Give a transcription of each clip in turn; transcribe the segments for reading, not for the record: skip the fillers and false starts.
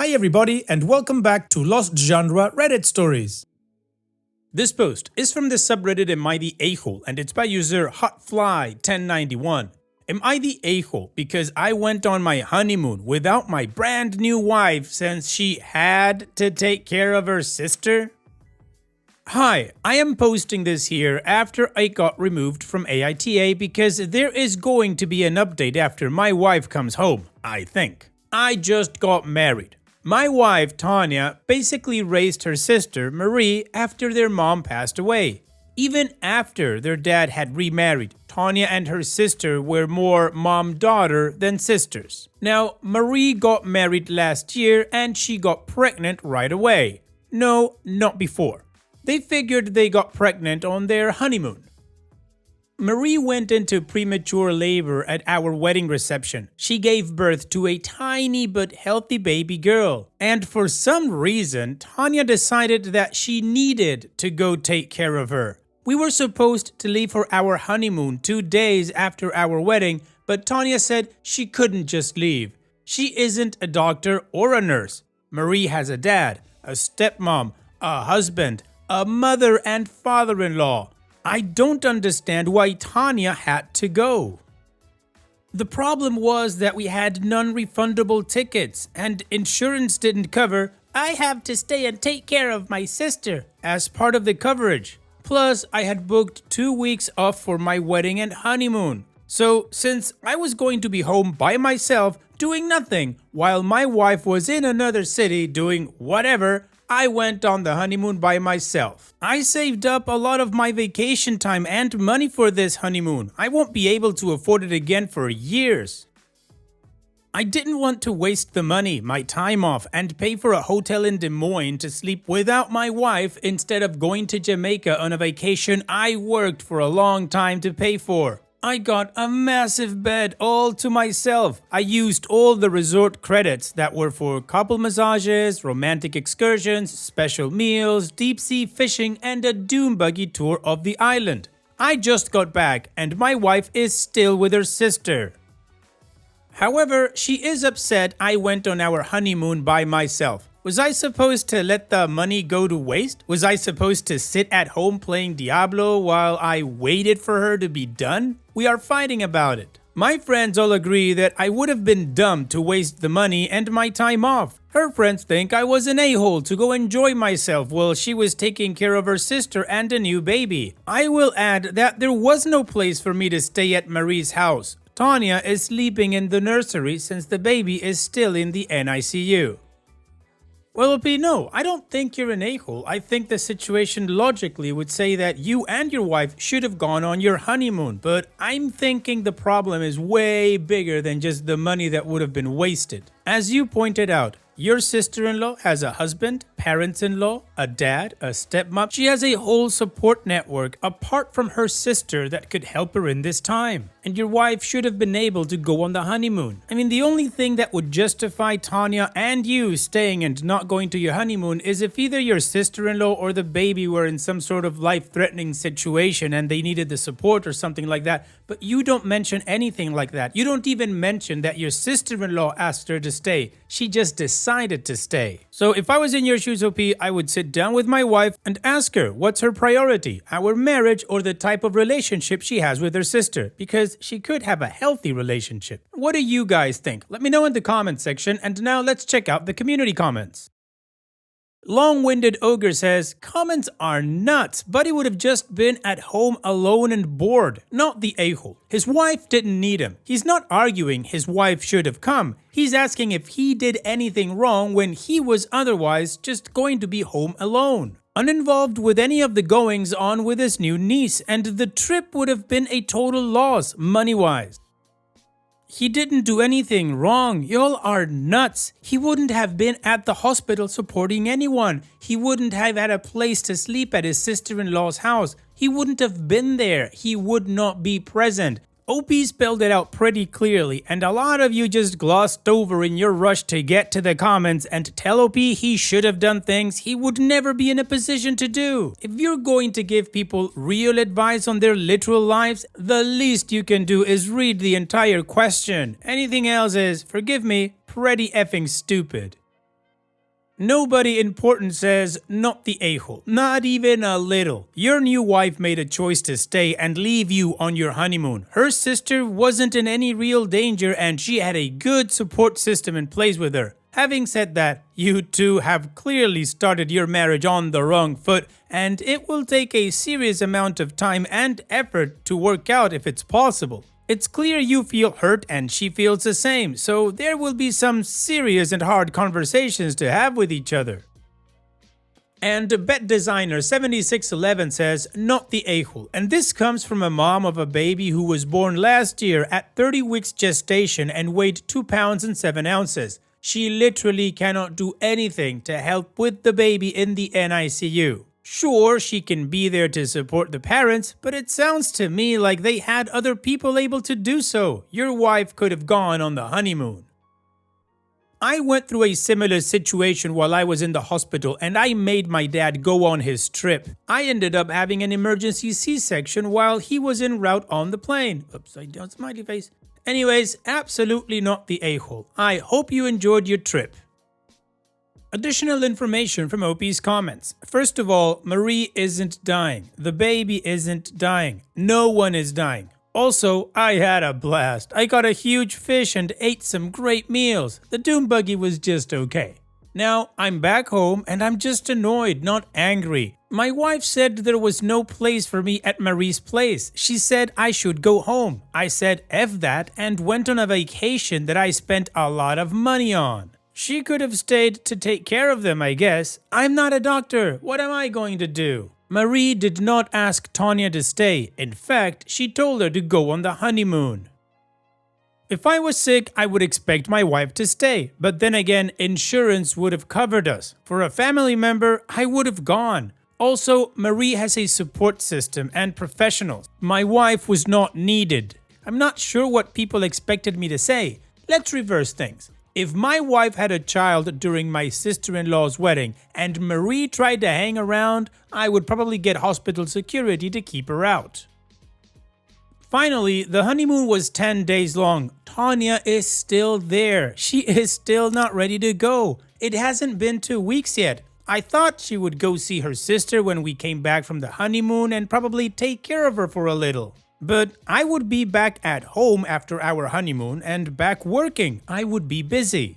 Hi everybody and welcome back to Lost Genre Reddit Stories. This post is from the subreddit Am I the A-hole and it's by user Hotfly1091. Am I the a-hole because I went on my honeymoon without my brand new wife since she had to take care of her sister? Hi, I am posting this here after I got removed from AITA because there is going to be an update after my wife comes home, I think. I just got married. My wife, Tanya, basically raised her sister, Marie, after their mom passed away. Even after their dad had remarried, Tanya and her sister were more mom-daughter than sisters. Now, Marie got married last year and she got pregnant right away. No, not before. They figured they got pregnant on their honeymoon. Marie went into premature labor at our wedding reception. She gave birth to a tiny but healthy baby girl. And for some reason, Tanya decided that she needed to go take care of her. We were supposed to leave for our honeymoon 2 days after our wedding, but Tanya said she couldn't just leave. She isn't a doctor or a nurse. Marie has a dad, a stepmom, a husband, a mother and father-in-law. I don't understand why Tanya had to go. The problem was that we had non-refundable tickets and insurance didn't cover "I have to stay and take care of my sister" as part of the coverage. Plus, I had booked 2 weeks off for my wedding and honeymoon. So, since I was going to be home by myself doing nothing while my wife was in another city doing whatever, I went on the honeymoon by myself. I saved up a lot of my vacation time and money for this honeymoon. I won't be able to afford it again for years. I didn't want to waste the money, my time off, and pay for a hotel in Des Moines to sleep without my wife instead of going to Jamaica on a vacation I worked for a long time to pay for. I got a massive bed all to myself. I used all the resort credits that were for couple massages, romantic excursions, special meals, deep sea fishing, and a dune buggy tour of the island. I just got back and my wife is still with her sister. However, she is upset I went on our honeymoon by myself. Was I supposed to let the money go to waste? Was I supposed to sit at home playing Diablo while I waited for her to be done? We are fighting about it. My friends all agree that I would have been dumb to waste the money and my time off. Her friends think I was an a-hole to go enjoy myself while she was taking care of her sister and a new baby. I will add that there was no place for me to stay at Marie's house. Tanya is sleeping in the nursery since the baby is still in the NICU. Well, OP, no, I don't think you're an a-hole. I think the situation logically would say that you and your wife should have gone on your honeymoon, but I'm thinking the problem is way bigger than just the money that would have been wasted. As you pointed out, your sister-in-law has a husband, parents-in-law, a dad, a stepmom. She has a whole support network apart from her sister that could help her in this time. And your wife should have been able to go on the honeymoon. I mean, the only thing that would justify Tanya and you staying and not going to your honeymoon is if either your sister-in-law or the baby were in some sort of life-threatening situation and they needed the support or something like that. But you don't mention anything like that. You don't even mention that your sister-in-law asked her to stay. She just decided to stay. So if I was in your shoes, OP, I would sit down with my wife and ask her what's her priority, our marriage or the type of relationship she has with her sister, because she could have a healthy relationship. What do you guys think? Let me know in the comment section, and now let's check out the community comments. Long-winded Ogre says, comments are nuts. Buddy would have just been at home alone and bored, not the a-hole. His wife didn't need him. He's not arguing his wife should have come. He's asking if he did anything wrong when he was otherwise just going to be home alone, uninvolved with any of the goings on with his new niece, and the trip would have been a total loss money-wise. He didn't do anything wrong. Y'all are nuts. He wouldn't have been at the hospital supporting anyone. He wouldn't have had a place to sleep at his sister-in-law's house. He wouldn't have been there. He would not be present. OP spelled it out pretty clearly, and a lot of you just glossed over in your rush to get to the comments and tell OP he should have done things he would never be in a position to do. If you're going to give people real advice on their literal lives, the least you can do is read the entire question. Anything else is, forgive me, pretty effing stupid. Nobody important says not the a-hole, not even a little. Your new wife made a choice to stay and leave you on your honeymoon. Her sister wasn't in any real danger and she had a good support system in place with her. Having said that, you two have clearly started your marriage on the wrong foot, and it will take a serious amount of time and effort to work out if it's possible. It's clear you feel hurt and she feels the same, so there will be some serious and hard conversations to have with each other. And Bet Designer 7611 says, not the a-hole. And this comes from a mom of a baby who was born last year at 30 weeks gestation and weighed 2 pounds and 7 ounces. She literally cannot do anything to help with the baby in the NICU. Sure, she can be there to support the parents, but it sounds to me like they had other people able to do so. Your wife could have gone on the honeymoon. I went through a similar situation while I was in the hospital and I made my dad go on his trip. I ended up having an emergency C-section while he was en route on the plane. Upside down smiley face. Anyways, absolutely not the a-hole. I hope you enjoyed your trip. Additional information from OP's comments. First of all, Marie isn't dying. The baby isn't dying. No one is dying. Also, I had a blast. I got a huge fish and ate some great meals. The doom buggy was just okay. Now, I'm back home and I'm just annoyed, not angry. My wife said there was no place for me at Marie's place. She said I should go home. I said F that and went on a vacation that I spent a lot of money on. She could have stayed to take care of them, I guess. I'm not a doctor. What am I going to do? Marie did not ask Tanya to stay. In fact, she told her to go on the honeymoon. If I was sick, I would expect my wife to stay. But then again, insurance would have covered us. For a family member, I would have gone. Also, Marie has a support system and professionals. My wife was not needed. I'm not sure what people expected me to say. Let's reverse things. If my wife had a child during my sister-in-law's wedding and Marie tried to hang around, I would probably get hospital security to keep her out. Finally, the honeymoon was 10 days long. Tanya is still there. She is still not ready to go. It hasn't been 2 weeks yet. I thought she would go see her sister when we came back from the honeymoon and probably take care of her for a little. But I would be back at home after our honeymoon and back working. I would be busy.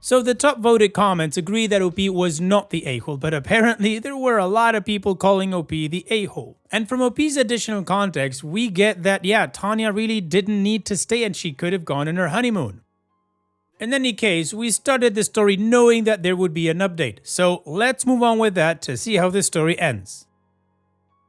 So the top voted comments agree that OP was not the a-hole, but apparently there were a lot of people calling OP the a-hole. And from OP's additional context, we get that yeah, Tanya really didn't need to stay and she could have gone on her honeymoon. In any case, we started the story knowing that there would be an update, so let's move on with that to see how the story ends.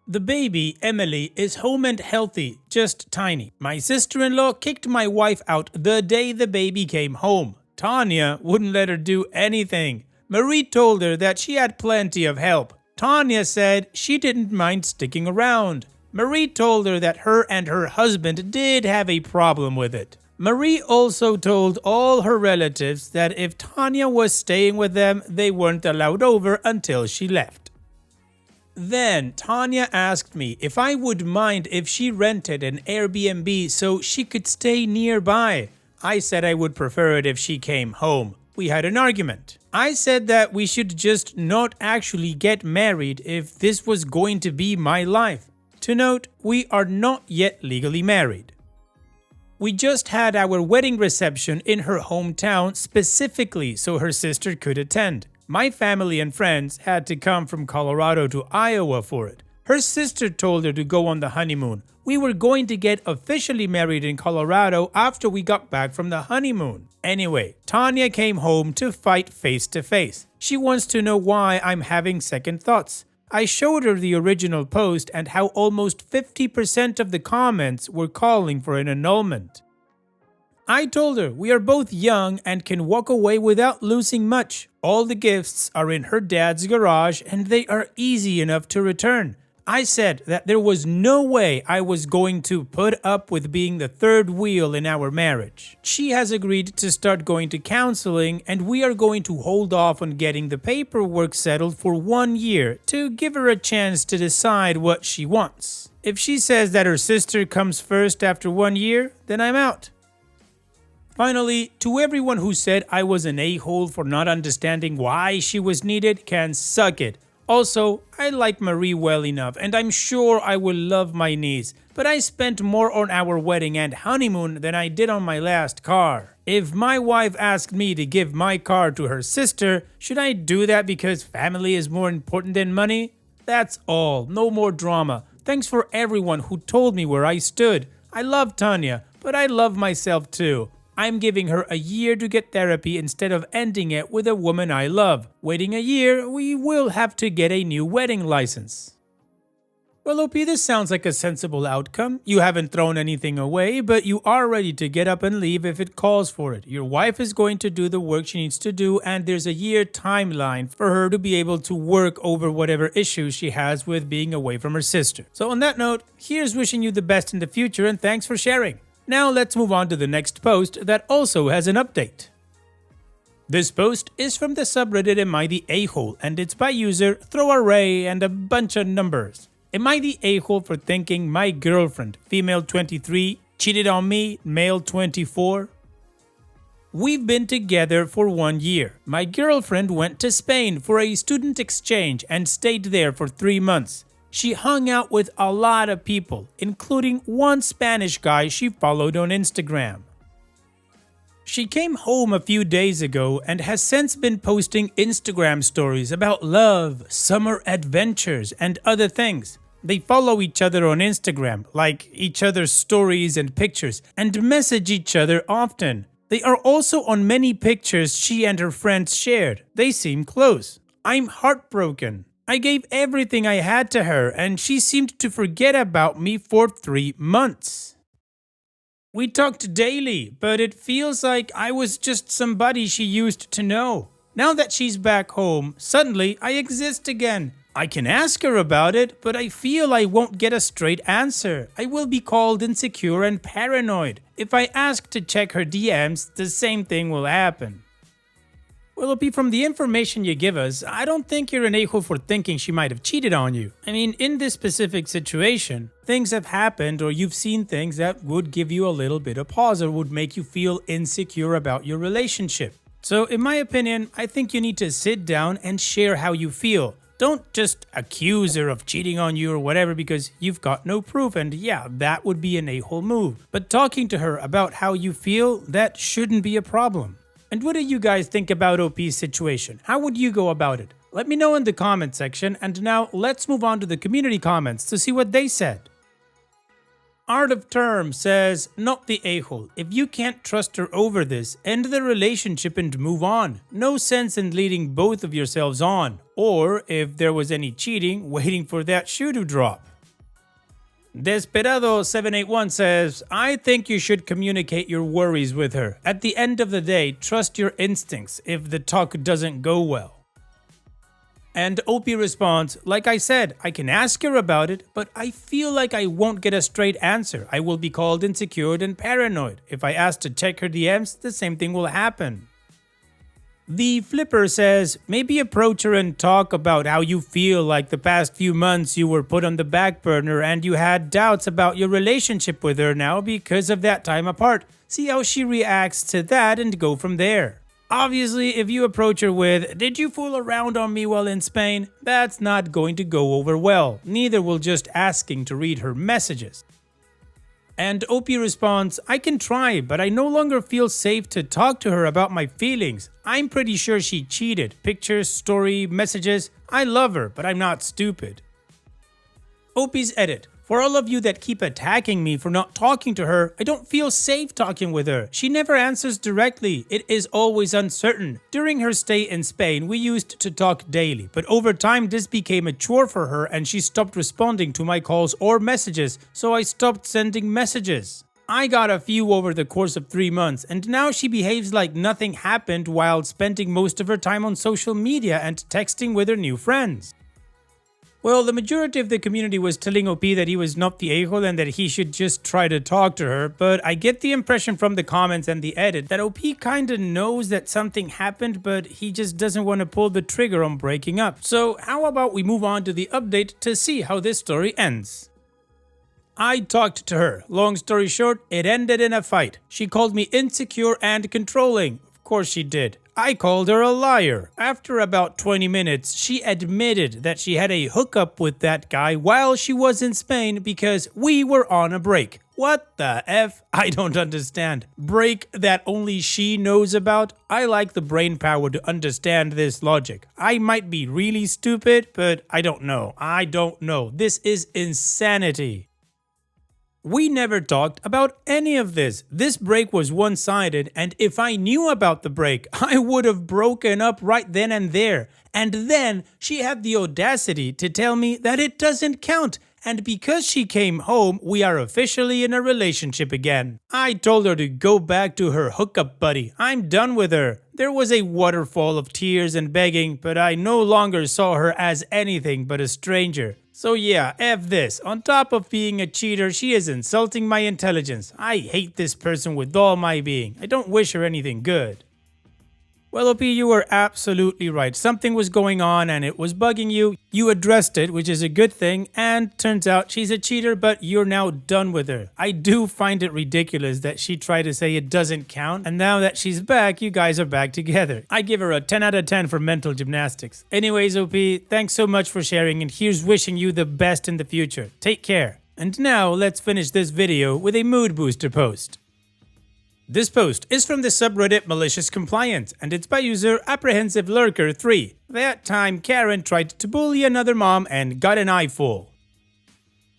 The baby, Emily, is home and healthy, just tiny. My sister-in-law kicked my wife out the day the baby came home. Tanya wouldn't let her do anything. Marie told her that she had plenty of help. Tanya said she didn't mind sticking around. Marie told her that her and her husband did have a problem with it. Marie also told all her relatives that if Tanya was staying with them, they weren't allowed over until she left. Then Tanya asked me if I would mind if she rented an Airbnb so she could stay nearby. I said I would prefer it if she came home. We had an argument. I said that we should just not actually get married if this was going to be my life. To note, we are not yet legally married. We just had our wedding reception in her hometown specifically so her sister could attend. My family and friends had to come from Colorado to Iowa for it. Her sister told her to go on the honeymoon. We were going to get officially married in Colorado after we got back from the honeymoon. Anyway, Tanya came home to fight face to face. She wants to know why I'm having second thoughts. I showed her the original post and how almost 50% of the comments were calling for an annulment. I told her we are both young and can walk away without losing much. All the gifts are in her dad's garage and they are easy enough to return. I said that there was no way I was going to put up with being the third wheel in our marriage. She has agreed to start going to counseling and we are going to hold off on getting the paperwork settled for 1 year to give her a chance to decide what she wants. If she says that her sister comes first after 1 year, then I'm out. Finally, to everyone who said I was an a-hole for not understanding why she was needed, can suck it. Also, I like Marie well enough and I'm sure I will love my niece, but I spent more on our wedding and honeymoon than I did on my last car. If my wife asked me to give my car to her sister, should I do that because family is more important than money? That's all, no more drama. Thanks for everyone who told me where I stood. I love Tanya, but I love myself too. I'm giving her a year to get therapy instead of ending it with a woman I love. Waiting a year, we will have to get a new wedding license. Well, OP, this sounds like a sensible outcome. You haven't thrown anything away, but you are ready to get up and leave if it calls for it. Your wife is going to do the work she needs to do, and there's a year timeline for her to be able to work over whatever issues she has with being away from her sister. So on that note, here's wishing you the best in the future and thanks for sharing. Now let's move on to the next post that also has an update. This post is from the subreddit Am I the A-hole, and it's by user throwaway and a bunch of numbers. Am I the a-hole for thinking my girlfriend, female 23, cheated on me, male 24? We've been together for 1 year. My girlfriend went to Spain for a student exchange and stayed there for 3 months. She hung out with a lot of people, including one Spanish guy she followed on Instagram. She came home a few days ago and has since been posting Instagram stories about love, summer adventures, and other things. They follow each other on Instagram, like each other's stories and pictures, and message each other often. They are also on many pictures she and her friends shared. They seem close. I'm heartbroken. I gave everything I had to her, and she seemed to forget about me for 3 months. We talked daily, but it feels like I was just somebody she used to know. Now that she's back home, suddenly I exist again. I can ask her about it, but I feel I won't get a straight answer. I will be called insecure and paranoid. If I ask to check her DMs, the same thing will happen. Well, OP, from the information you give us, I don't think you're an a-hole for thinking she might have cheated on you. I mean, in this specific situation, things have happened or you've seen things that would give you a little bit of pause or would make you feel insecure about your relationship. So, in my opinion, I think you need to sit down and share how you feel. Don't just accuse her of cheating on you or whatever because you've got no proof, and yeah, that would be an a-hole move. But talking to her about how you feel, that shouldn't be a problem. And what do you guys think about OP's situation? How would you go about it? Let me know in the comment section, and now let's move on to the community comments to see what they said. Art of Term says, not the a-hole. If you can't trust her over this, end the relationship and move on. No sense in leading both of yourselves on. Or, if there was any cheating, waiting for that shoe to drop. Desperado781 says, I think you should communicate your worries with her. At the end of the day, trust your instincts if the talk doesn't go well. And OP responds, like I said, I can ask her about it, but I feel like I won't get a straight answer. I will be called insecure and paranoid. If I ask to check her DMs, the same thing will happen. The Flipper says, maybe approach her and talk about how you feel like the past few months you were put on the back burner and you had doubts about your relationship with her now because of that time apart. See how she reacts to that and go from there. Obviously, if you approach her with, did you fool around on me while in Spain? That's not going to go over well. Neither will just asking to read her messages. And OP responds, I can try, but I no longer feel safe to talk to her about my feelings. I'm pretty sure she cheated. Pictures, story, messages. I love her, but I'm not stupid. OP's edit. For all of you that keep attacking me for not talking to her, I don't feel safe talking with her. She never answers directly. It is always uncertain. During her stay in Spain, we used to talk daily, but over time this became a chore for her and she stopped responding to my calls or messages, so I stopped sending messages. I got a few over the course of 3 months, and now she behaves like nothing happened while spending most of her time on social media and texting with her new friends. Well, the majority of the community was telling OP that he was not the a-hole and that he should just try to talk to her, but I get the impression from the comments and the edit that OP kinda knows that something happened, but he just doesn't want to pull the trigger on breaking up. So how about we move on to the update to see how this story ends. I talked to her. Long story short, it ended in a fight. She called me insecure and controlling. Of course she did. I called her a liar. After about 20 minutes, she admitted that she had a hookup with that guy while she was in Spain because we were on a break. What the F? I don't understand. Break that only she knows about? I like the brain power to understand this logic. I might be really stupid, but I don't know. This is insanity. We never talked about any of this. This break was one-sided, and if I knew about the break, I would have broken up right then and there. And then she had the audacity to tell me that it doesn't count, and because she came home, we are officially in a relationship again. I told her to go back to her hookup buddy. I'm done with her. There was a waterfall of tears and begging, but I no longer saw her as anything but a stranger. So yeah, F this. On top of being a cheater, she is insulting my intelligence. I hate this person with all my being. I don't wish her anything good. Well, OP, you were absolutely right. Something was going on and it was bugging you. You addressed it, which is a good thing. And turns out she's a cheater, but you're now done with her. I do find it ridiculous that she tried to say it doesn't count. And now that she's back, you guys are back together. I give her a 10 out of 10 for mental gymnastics. Anyways, OP, thanks so much for sharing. And here's wishing you the best in the future. Take care. And now let's finish this video with a mood booster post. This post is from the subreddit Malicious Compliance, and it's by user Apprehensive Lurker 3. That time Karen tried to bully another mom and got an eyeful.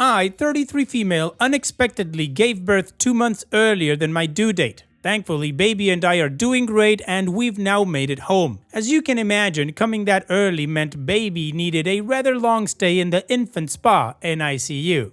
I, 33 female, unexpectedly gave birth 2 months earlier than my due date. Thankfully, baby and I are doing great and we've now made it home. As you can imagine, coming that early meant baby needed a rather long stay in the infant spa NICU.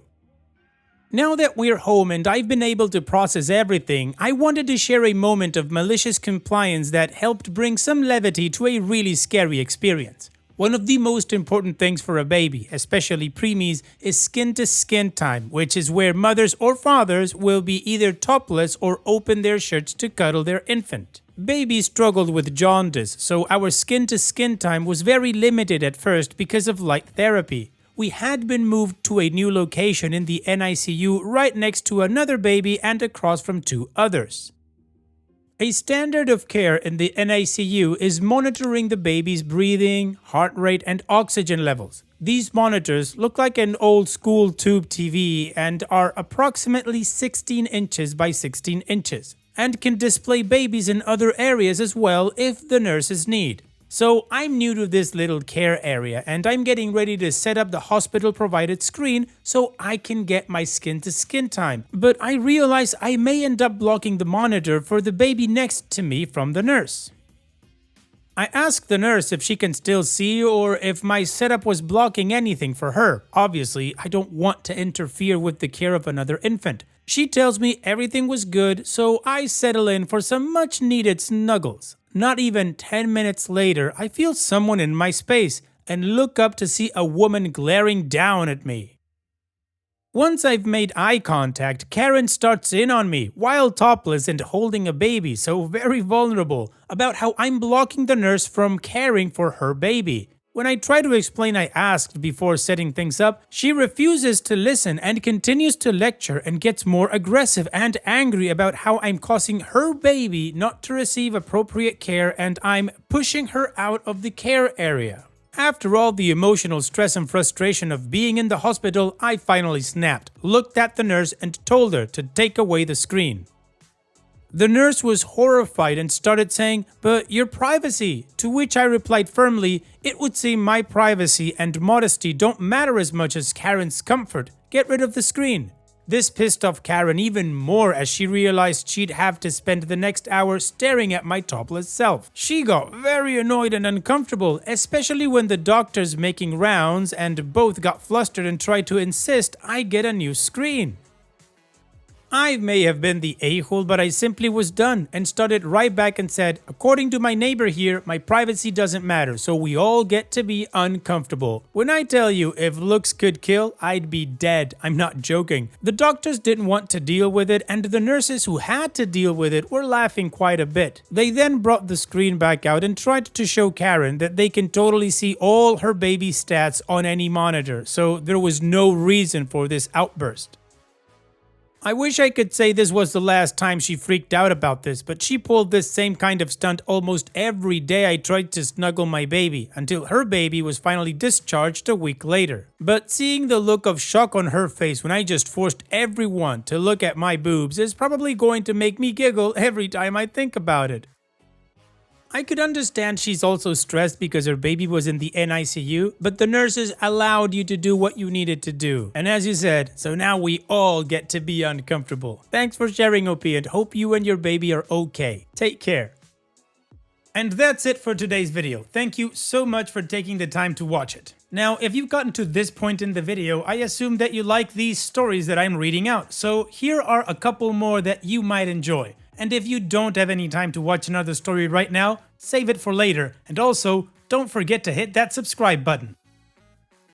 Now that we're home and I've been able to process everything, I wanted to share a moment of malicious compliance that helped bring some levity to a really scary experience. One of the most important things for a baby, especially preemies, is skin-to-skin time, which is where mothers or fathers will be either topless or open their shirts to cuddle their infant. Baby struggled with jaundice, so our skin-to-skin time was very limited at first because of light therapy. We had been moved to a new location in the NICU right next to another baby and across from 2 others. A standard of care in the NICU is monitoring the baby's breathing, heart rate, and oxygen levels. These monitors look like an old school tube TV and are approximately 16 inches by 16 inches, and can display babies in other areas as well if the nurses need. So I'm new to this little care area and I'm getting ready to set up the hospital provided screen so I can get my skin-to-skin time. But I realize I may end up blocking the monitor for the baby next to me from the nurse. I asked the nurse if she can still see or if my setup was blocking anything for her. Obviously, I don't want to interfere with the care of another infant. She tells me everything was good, so I settle in for some much needed snuggles. Not even 10 minutes later, I feel someone in my space and look up to see a woman glaring down at me. Once I've made eye contact, Karen starts in on me, while topless and holding a baby, so very vulnerable, about how I'm blocking the nurse from caring for her baby. When I try to explain I asked before setting things up, she refuses to listen and continues to lecture and gets more aggressive and angry about how I'm causing her baby not to receive appropriate care and I'm pushing her out of the care area. After all the emotional stress and frustration of being in the hospital, I finally snapped, looked at the nurse and told her to take away the screen. The nurse was horrified and started saying, "But your privacy," to which I replied firmly, "It would seem my privacy and modesty don't matter as much as Karen's comfort. Get rid of the screen." This pissed off Karen even more as she realized she'd have to spend the next hour staring at my topless self. She got very annoyed and uncomfortable, especially when the doctor's making rounds and both got flustered and tried to insist I get a new screen. I may have been the a-hole, but I simply was done and started right back and said, "According to my neighbor here, my privacy doesn't matter, so we all get to be uncomfortable." When I tell you if looks could kill, I'd be dead. I'm not joking. The doctors didn't want to deal with it, and the nurses who had to deal with it were laughing quite a bit. They then brought the screen back out and tried to show Karen that they can totally see all her baby stats on any monitor, so there was no reason for this outburst. I wish I could say this was the last time she freaked out about this, but she pulled this same kind of stunt almost every day I tried to snuggle my baby, until her baby was finally discharged a week later. But seeing the look of shock on her face when I just forced everyone to look at my boobs is probably going to make me giggle every time I think about it. I could understand she's also stressed because her baby was in the NICU, but the nurses allowed you to do what you needed to do. And as you said, so now we all get to be uncomfortable. Thanks for sharing, OP, and hope you and your baby are okay. Take care. And that's it for today's video. Thank you so much for taking the time to watch it. Now, if you've gotten to this point in the video, I assume that you like these stories that I'm reading out. So here are a couple more that you might enjoy. And if you don't have any time to watch another story right now, save it for later. And also, don't forget to hit that subscribe button.